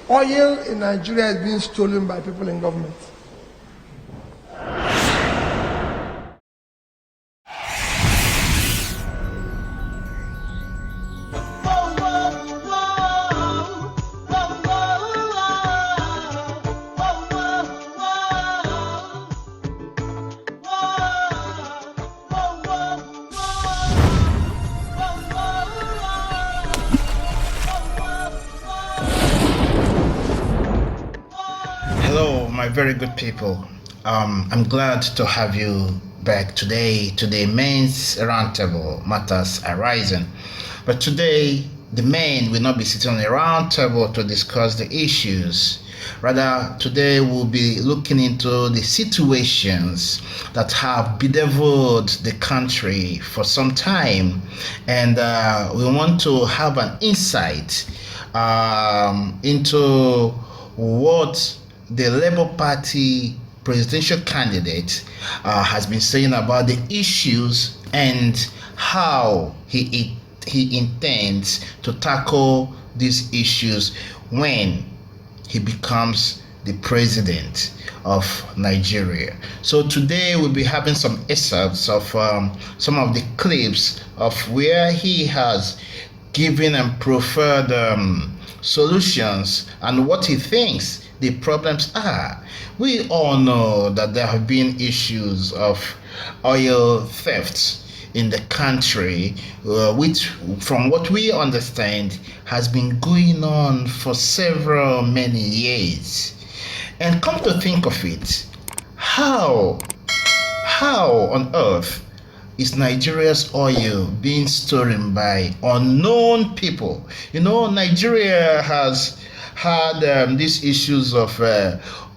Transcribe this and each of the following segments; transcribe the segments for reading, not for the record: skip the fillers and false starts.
Oil in Nigeria is being stolen by people in government. Hello, my very good people. I'm glad to have you back today to the men's roundtable matters arising. But today, the men will not be sitting on a round table to discuss the issues. Rather, today we'll be looking into the situations that have bedeviled the country for some time, and we want to have an insight into what the Labour Party presidential candidate has been saying about the issues and how he intends to tackle these issues when he becomes the president of Nigeria. So today we'll be having some excerpts of some of the clips of where he has given and preferred solutions and what he thinks the problems are. We all know that there have been issues of oil thefts in the country, which, from what we understand, has been going on for many years. And come to think of it, how on earth is Nigeria's oil being stolen by unknown people? You know, Nigeria has had these issues of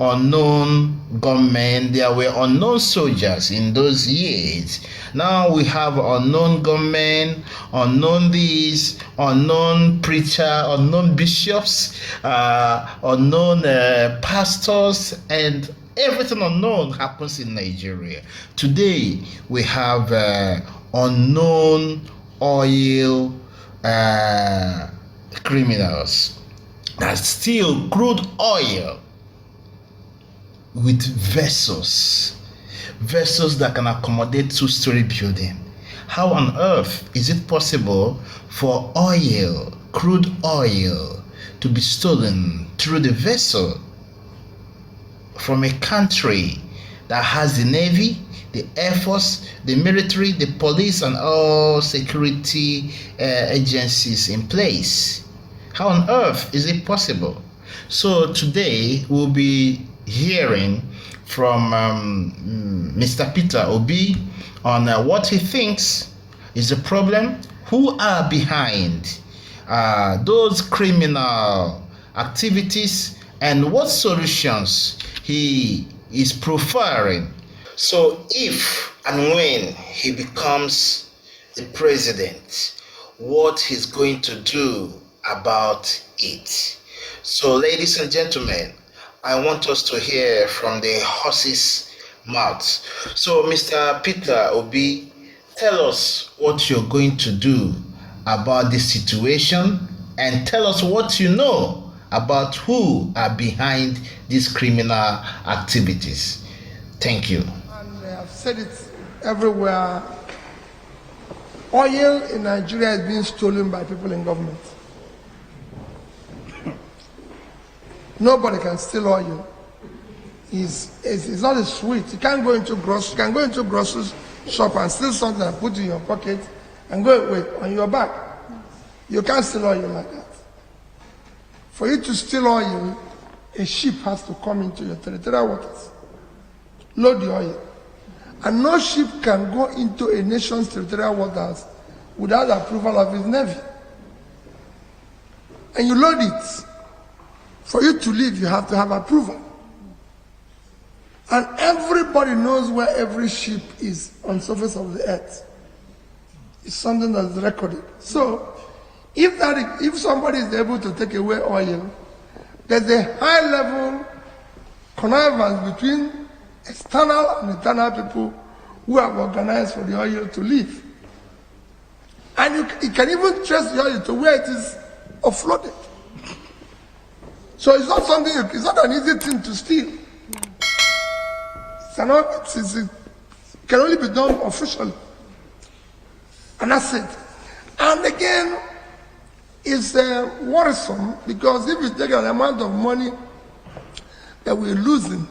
unknown gunmen. There were unknown soldiers in those years. Now we have unknown gunmen, unknown these, unknown preacher, unknown bishops, unknown pastors, and everything unknown happens in Nigeria. Today we have unknown oil criminals that steal crude oil with vessels that can accommodate two-story building. How on earth is it possible for oil, crude oil, to be stolen through the vessel from a country that has the Navy, the Air Force, the military, the police, and all security agencies in place? How on earth is it possible? So today we'll be hearing from Mr. Peter Obi on what he thinks is the problem, who are behind those criminal activities, and what solutions he is preferring. So if and when he becomes the president, what he's going to do about it. So ladies and gentlemen, I want us to hear from the horse's mouth. So Mr. Peter Obi, tell us what you're going to do about this situation, and tell us what you know about who are behind these criminal activities. Thank you. And I've said it everywhere. Oil in Nigeria is being stolen by people in government. Nobody can steal oil. It's not a sweet. You can't go into grocery shop and steal something and put it in your pocket and go away on your back. You can't steal oil like that. For you to steal oil, a ship has to come into your territorial waters, load the oil. And no ship can go into a nation's territorial waters without the approval of its navy. And you load it. For you to leave, you have to have approval. And everybody knows where every ship is on the surface of the earth. It's something that's recorded. So, if somebody is able to take away oil, there's a high level connivance between external and internal people who have organized for the oil to leave. And you can even trace the oil to where it is offloaded. So So it's not something, it's not an easy thing to steal. It can only be done officially. And that's it. And again, it's worrisome because if you take an amount of money that we're losing,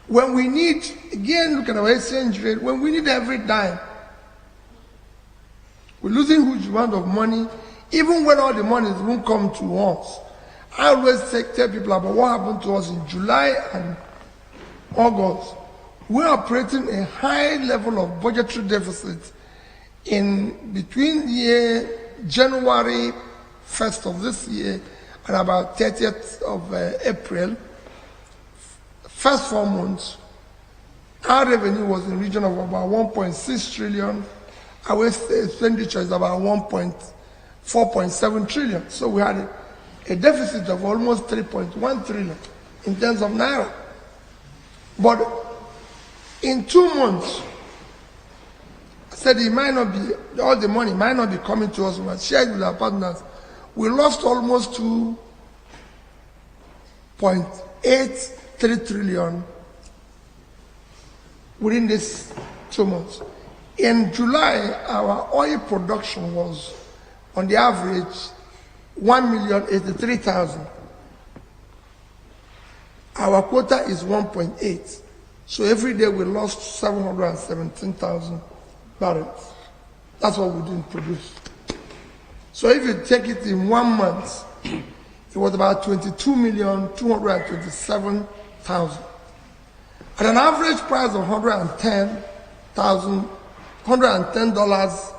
when we need, again, look at our exchange rate, when we need every dime, we're losing huge amount of money, even when all the money won't come to us. I always tell people about what happened to us in July and August. We're operating a high level of budgetary deficit in between January 1st of this year and about 30th of April. First 4 months, our revenue was in the region of about 1.6 trillion. Our expenditure is about 4.7 trillion. So we had a deficit of almost 3.1 trillion in terms of naira. But in 2 months, I said it might not be, all the money might not be coming to us, we had shared with our partners. We lost almost 2.83 trillion within these 2 months. In July, our oil production was, on the average, 1,083,000. Our quota is 1.8. So every day we lost 717,000 barrels. That's what we didn't produce. So if you take it in 1 month, it was about 22,227,000. At an average price of $110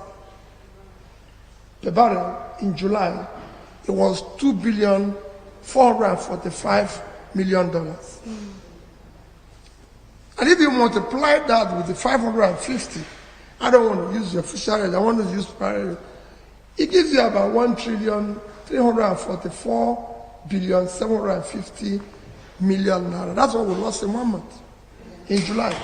per barrel in July, it was $2,445,000,000. And if you multiply that with the 550, I don't want to use the official rate, I want to use parallel, it gives you about 1,344,750,000,000 naira. That's what we lost in 1 month, in July.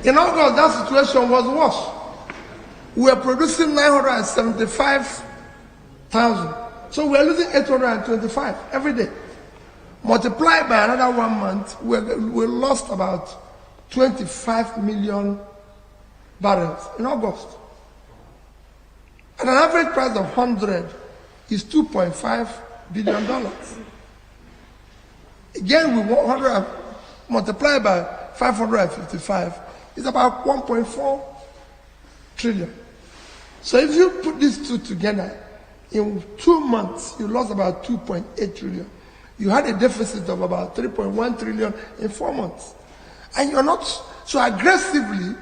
In August, that situation was worse. We were producing 975,000. So we are losing 825 every day. Multiplied by another 1 month, we lost about 25 million barrels in August. At an average price of 100 is $2.5 billion. Again, we 100 multiplied by 555 is about 1.4 trillion. So if you put these two together, in 2 months, you lost about 2.8 trillion. You had a deficit of about 3.1 trillion in 4 months. And you're not, so aggressively,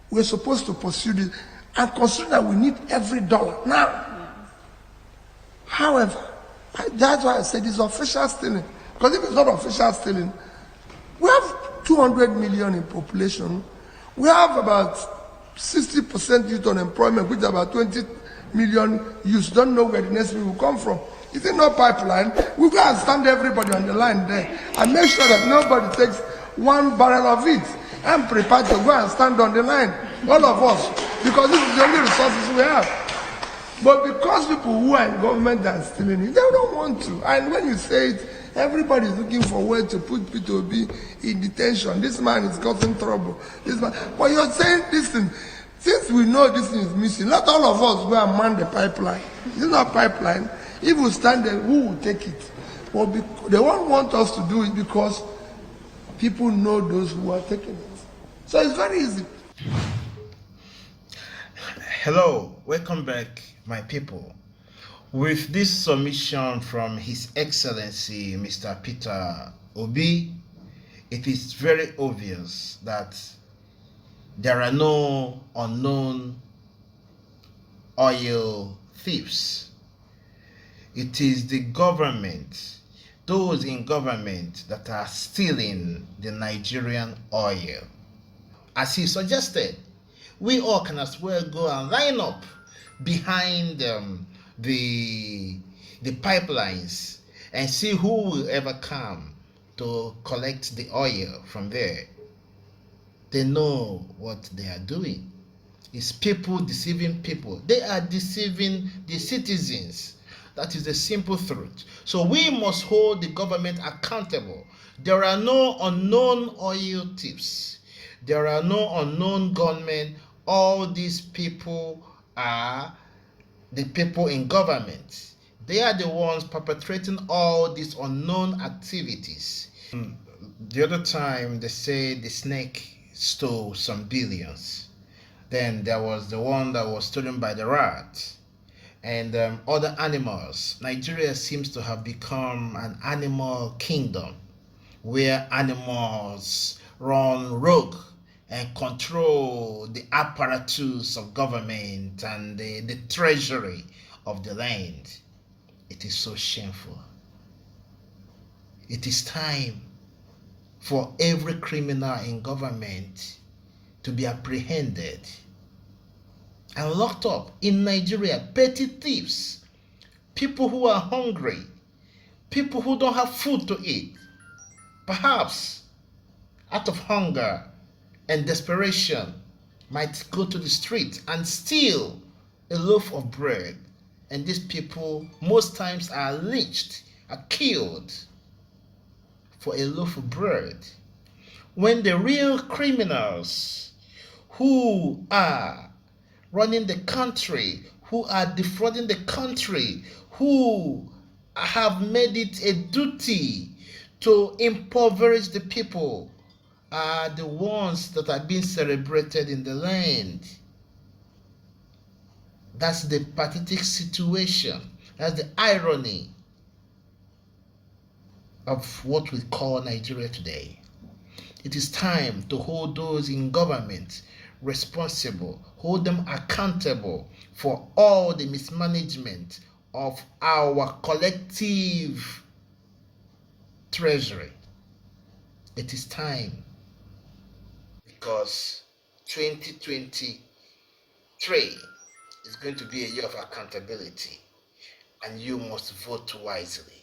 we're supposed to pursue this and consider that we need every dollar. Now, however, that's why I said it's official stealing. Because if it's not official stealing, we have 200 million in population. We have about 60% youth unemployment, which is about 20 million youths don't know where the next meal will come from. Is it not pipeline? We go and stand everybody on the line there and make sure that nobody takes 1 barrel of it. I'm prepared to go and stand on the line, all of us, because this is the only resources we have. But because people who are in government are stealing it, they don't want to. And when you say it, everybody is looking for where to put P2B in detention. This man is causing trouble. This man, but you're saying, listen, since we know this thing is missing, not all of us go and man the pipeline. It's not pipeline. If we stand there, who will take it? Well, they won't want us to do it because people know those who are taking it. So it's very easy. Hello, welcome back, my people. With this submission from His Excellency Mr. Peter Obi, it is very obvious that there are no unknown oil thieves. It is the government, those in government that are stealing the Nigerian oil. As he suggested, we all can as well go and line up behind the pipelines and see who will ever come to collect the oil from there. They know what they are doing. It's people deceiving people. They are deceiving the citizens. That is the simple truth. So we must hold the government accountable. There are no unknown oil thieves. There are no unknown gunmen. All these people are the people in government. They are the ones perpetrating all these unknown activities. The other time they say the snake stole some billions. Then there was the one that was stolen by the rat and other animals. Nigeria seems to have become an animal kingdom where animals run rogue and control the apparatus of government and the treasury of the land. It is so shameful. It is time for every criminal in government to be apprehended and locked up. In Nigeria, petty thieves, people who are hungry, people who don't have food to eat, perhaps out of hunger and desperation, might go to the street and steal a loaf of bread. And these people most times are lynched, are killed for a loaf of bread. When the real criminals who are running the country, who are defrauding the country, who have made it a duty to impoverish the people, are the ones that are being celebrated in the land. That's the pathetic situation. That's the irony of what we call Nigeria today. It is time to hold those in government responsible, hold them accountable for all the mismanagement of our collective treasury. It is time, because 2023 is going to be a year of accountability, and you must vote wisely.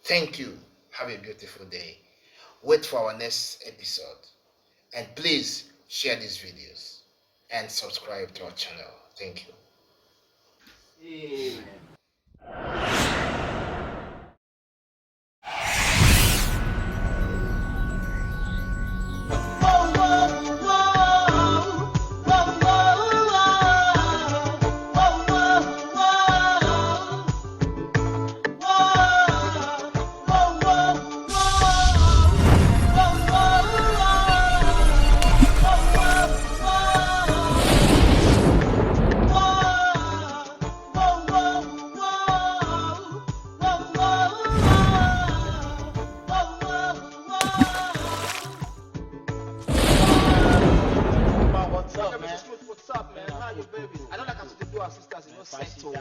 Thank you. Have a beautiful day. Wait for our next episode, and please share these videos and subscribe to our channel. Thank you. What's up, man? How you, baby? I don't like how to do our sisters, you know, settle.